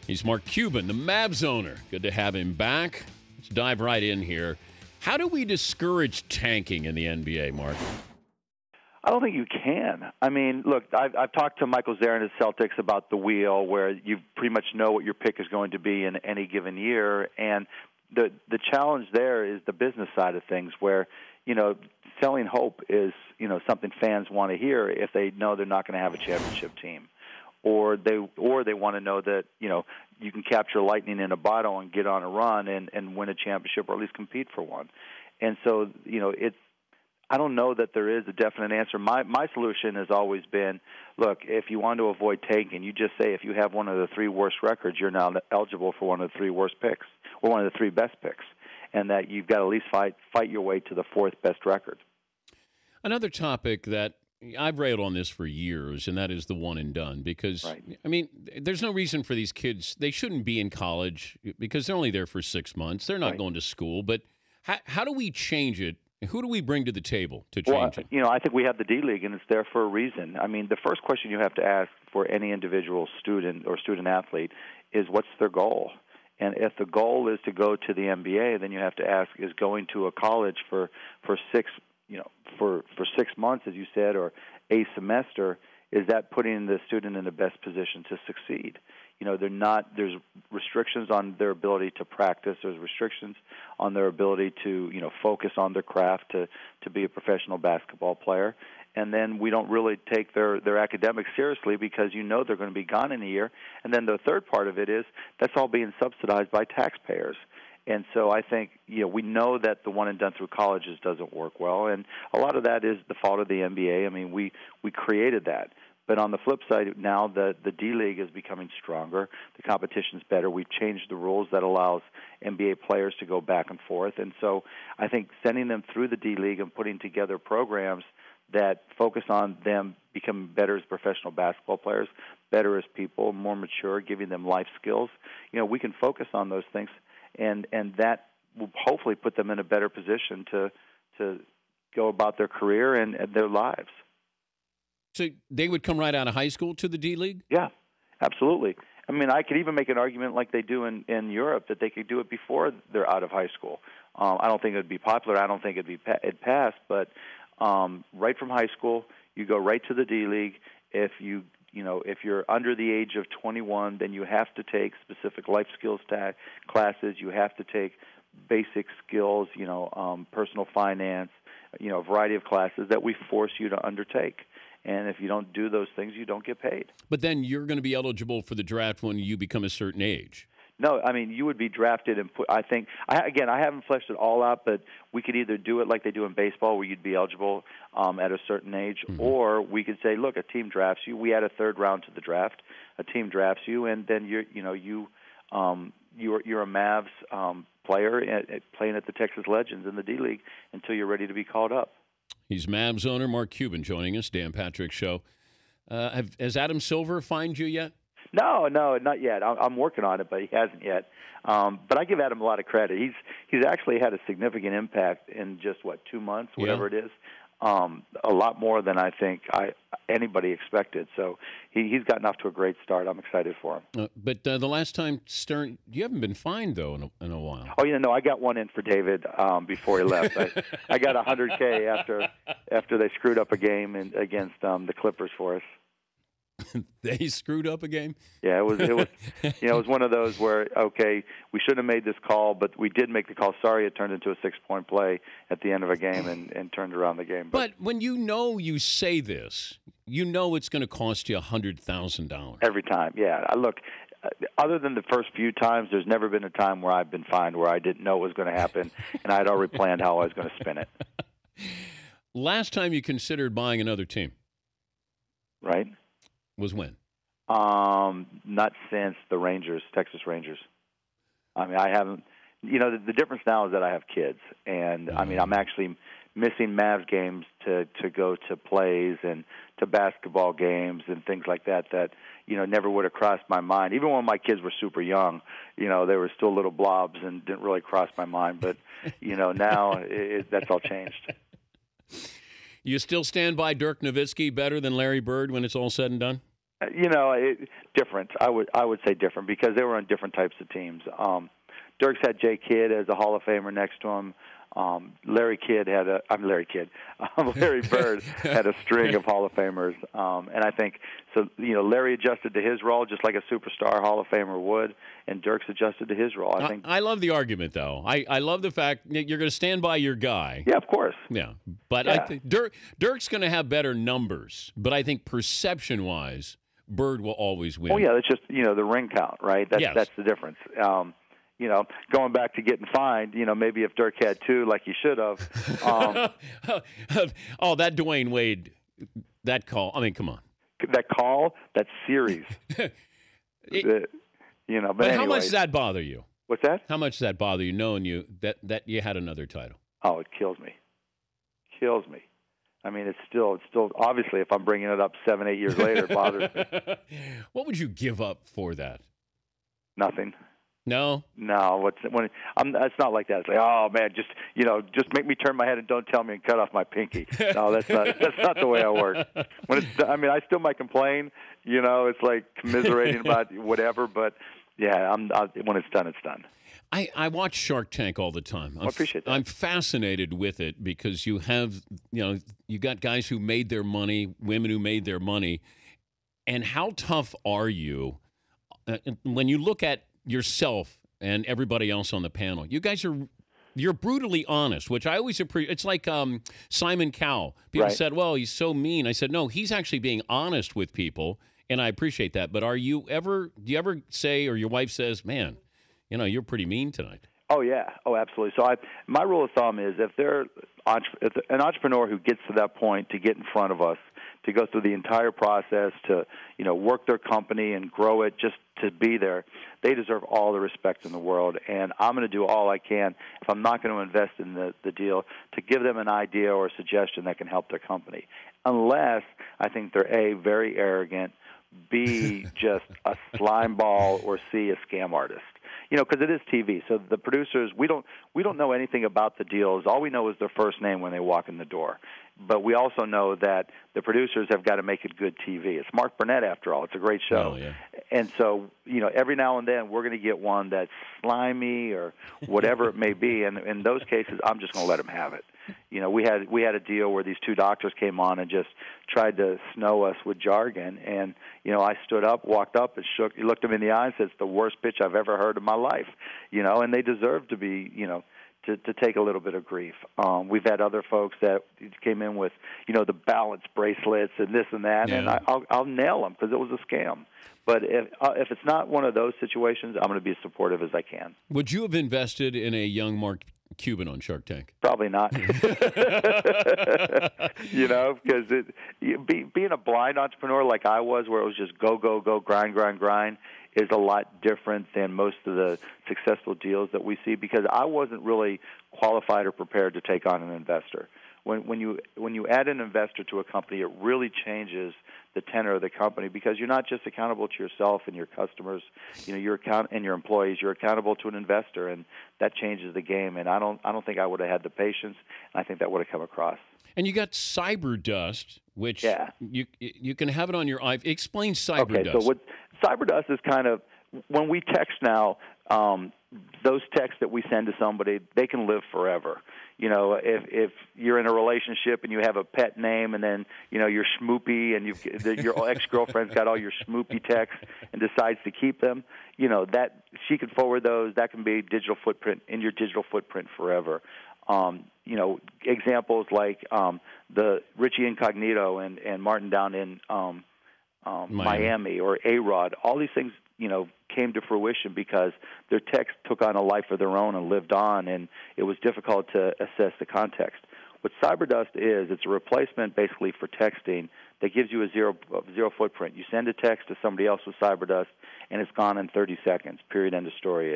He's Mark Cuban, the Mavs owner. Good to have him back. Let's dive right in here. How do we discourage tanking in the NBA, Mark? I don't think you can. I mean, look, I've talked to Michael Zarin at Celtics about the wheel, where you pretty much know what your pick is going to be in any given year, and the challenge there is the business side of things, where selling hope is something fans want to hear if they know they're not going to have a championship team, or they want to know that you can capture lightning in a bottle and get on a run and win a championship, or at least compete for one. And so I don't know that there is a definite answer. My solution has always been, look, if you want to avoid tanking, you just say if you have one of the three worst records, you're now eligible for one of the three worst picks, or one of the three best picks, and that you've got to at least fight your way to the fourth best record. Another topic that I've railed on this for years, and that is the one and done, because, right. I mean, there's no reason for these kids. They shouldn't be in college because they're only there for 6 months. They're not right. going to school. But how do we change it? Who do we bring to the table to change it? I think we have the D-League, and it's there for a reason. I mean, the first question you have to ask for any individual student or student-athlete is, what's their goal? And if the goal is to go to the NBA, then you have to ask, is going to a college for 6 months, as you said, or a semester, is that putting the student in the best position to succeed? There's restrictions on their ability to practice. There's restrictions on their ability to, focus on their craft to be a professional basketball player. And then we don't really take their academics seriously because they're going to be gone in a year. And then the third part of it is that's all being subsidized by taxpayers. And so I think, we know that the one and done through colleges doesn't work well, and a lot of that is the fault of the NBA. I mean, we created that. But on the flip side, now the D-League is becoming stronger. The competition's better. We've changed the rules that allows NBA players to go back and forth. And so I think sending them through the D-League and putting together programs that focus on them becoming better as professional basketball players, better as people, more mature, giving them life skills, we can focus on those things. And that will hopefully put them in a better position to go about their career and their lives. So they would come right out of high school to the D-League? Yeah, absolutely. I mean, I could even make an argument like they do in Europe that they could do it before they're out of high school. I don't think it would be popular. I don't think it'd pass. But right from high school, you go right to the D-League. If you're under the age of 21, then you have to take specific life skills classes. You have to take basic skills, personal finance, a variety of classes that we force you to undertake. And if you don't do those things, you don't get paid. But then you're going to be eligible for the draft when you become a certain age. No, I mean, you would be drafted and put, I haven't fleshed it all out, but we could either do it like they do in baseball where you'd be eligible at a certain age, mm-hmm. or we could say, look, a team drafts you. We add a third round to the draft. A team drafts you, and then you're a Mavs player playing at the Texas Legends in the D-League until you're ready to be called up. He's Mavs owner Mark Cuban joining us, Dan Patrick Show. Has Adam Silver fined you yet? No, not yet. I'm working on it, but he hasn't yet. But I give Adam a lot of credit. He's actually had a significant impact in just 2 months, whatever it is. A lot more than I think anybody expected. So he's gotten off to a great start. I'm excited for him. But the last time Stern, you haven't been fined though in a while. Oh no, I got one in for David before he left. I got $100K after they screwed up a game against the Clippers for us. They screwed up a game? Yeah, it was it was one of those where, okay, we should have made this call, but we did make the call. Sorry, it turned into a 6-point play at the end of a game and turned around the game. But when you say this, it's going to cost you $100,000. Every time, yeah. Look, other than the first few times, there's never been a time where I've been fined where I didn't know it was going to happen, and I had already planned how I was going to spin it. Last time you considered buying another team? Right. Was when? Not since the Rangers, Texas Rangers. I mean, I haven't. The difference now is that I have kids, and I mean, I'm actually missing Mavs games to go to plays and to basketball games and things like that never would have crossed my mind. Even when my kids were super young, they were still little blobs and didn't really cross my mind. But now that's all changed. You still stand by Dirk Nowitzki better than Larry Bird when it's all said and done? Different. I would say different because they were on different types of teams. Dirks had Jay Kidd as a Hall of Famer next to him. Larry Bird had a string of Hall of Famers, and I think so. Larry adjusted to his role just like a superstar Hall of Famer would, and Dirks adjusted to his role. I love the argument, though. I love the fact that you're going to stand by your guy. Yeah, of course. Yeah, but I think Dirk's going to have better numbers, but I think perception-wise, Bird will always win. Oh yeah, that's just the ring count, right? That's the difference. Going back to getting fined, maybe if Dirk had two like he should have. That Dwayne Wade, that call. I mean, come on. That call, that series. But anyway, how much does that bother you? What's that? How much does that bother you, knowing that you had another title? Oh, it kills me. Kills me. I mean, it's still obviously if I'm bringing it up 7-8 years later, it bothers me. What would you give up for that? Nothing. No. It's not like that. It's like, oh man, just make me turn my head and don't tell me and cut off my pinky. No, that's not the way I work. I still might complain. It's like commiserating about whatever, but yeah, when it's done, it's done. I watch Shark Tank all the time. I appreciate that. I'm fascinated with it because you have, you got guys who made their money, women who made their money, and how tough are you when you look at yourself and everybody else on the panel? You guys you're brutally honest, which I always appreciate. It's like Simon Cowell. People said, well, he's so mean. I said, no, he's actually being honest with people, and I appreciate that. But do you ever say, or your wife says, man, you're pretty mean tonight? Oh, yeah. Oh, absolutely. So my rule of thumb is if an entrepreneur who gets to that point to get in front of us, to go through the entire process, to work their company and grow it, just to be there, they deserve all the respect in the world. And I'm going to do all I can, if I'm not going to invest in the deal, to give them an idea or a suggestion that can help their company. Unless I think they're A, very arrogant, B, just a slime ball, or C, a scam artist. Because it is TV. So the producers, we don't know anything about the deals. All we know is their first name when they walk in the door. But we also know that the producers have got to make it good TV. It's Mark Burnett, after all. It's a great show. Oh, yeah. And so, every now and then we're going to get one that's slimy or whatever it may be. And in those cases, I'm just going to let them have it. We had a deal where these two doctors came on and just tried to snow us with jargon. And, I stood up, walked up, and looked them in the eye and said, it's the worst pitch I've ever heard in my life. And they deserve to be, to take a little bit of grief. We've had other folks that came in with, the balance bracelets and this and that, and I'll nail them because it was a scam. But if it's not one of those situations, I'm going to be as supportive as I can. Would you have invested in a young Mark Cuban on Shark Tank? Probably not. Because being a blind entrepreneur like I was, where it was just go, go, go, grind, grind, grind, is a lot different than most of the successful deals that we see, because I wasn't really qualified or prepared to take on an investor. When you add an investor to a company, it really changes the tenor of the company, because you're not just accountable to yourself and your customers, and your employees. You're accountable to an investor, and that changes the game. And I don't think I would have had the patience, and I think that would have come across. And you got Cyberdust, which you can have it on your iPhone. Explain Cyberdust. Okay, so what Cyberdust is kind of, when we text now, those texts that we send to somebody, they can live forever. If you're in a relationship and you have a pet name, and then you're schmoopy, and your ex-girlfriend's got all your schmoopy texts and decides to keep them, that she can forward those. That can be digital footprint in your digital footprint forever. Examples like the Richie Incognito and Martin down in Miami, or A-Rod. All these things, came to fruition because their text took on a life of their own and lived on, and it was difficult to assess the context. What Cyberdust is, it's a replacement basically for texting that gives you a zero footprint. You send a text to somebody else with Cyberdust, and it's gone in 30 seconds, period, end of story.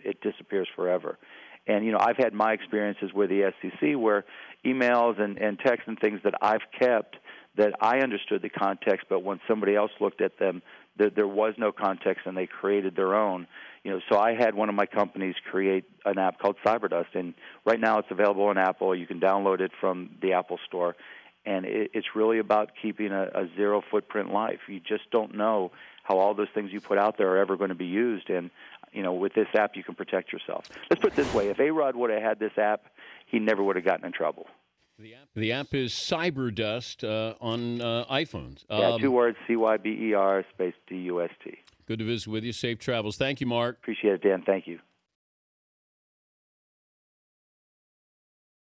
It disappears forever. And, I've had my experiences with the SEC where emails and texts and things that I've kept, that I understood the context, but when somebody else looked at them, there was no context, and they created their own. So I had one of my companies create an app called Cyberdust, and right now it's available on Apple. You can download it from the Apple Store, And it's really about keeping a zero footprint life. You just don't know how all those things you put out there are ever going to be used. And, with this app, you can protect yourself. Let's put it this way. If A-Rod would have had this app, he never would have gotten in trouble. The app is Cyberdust on iPhones. 2 words, CYBER space DUST. Good to visit with you. Safe travels. Thank you, Mark. Appreciate it, Dan. Thank you.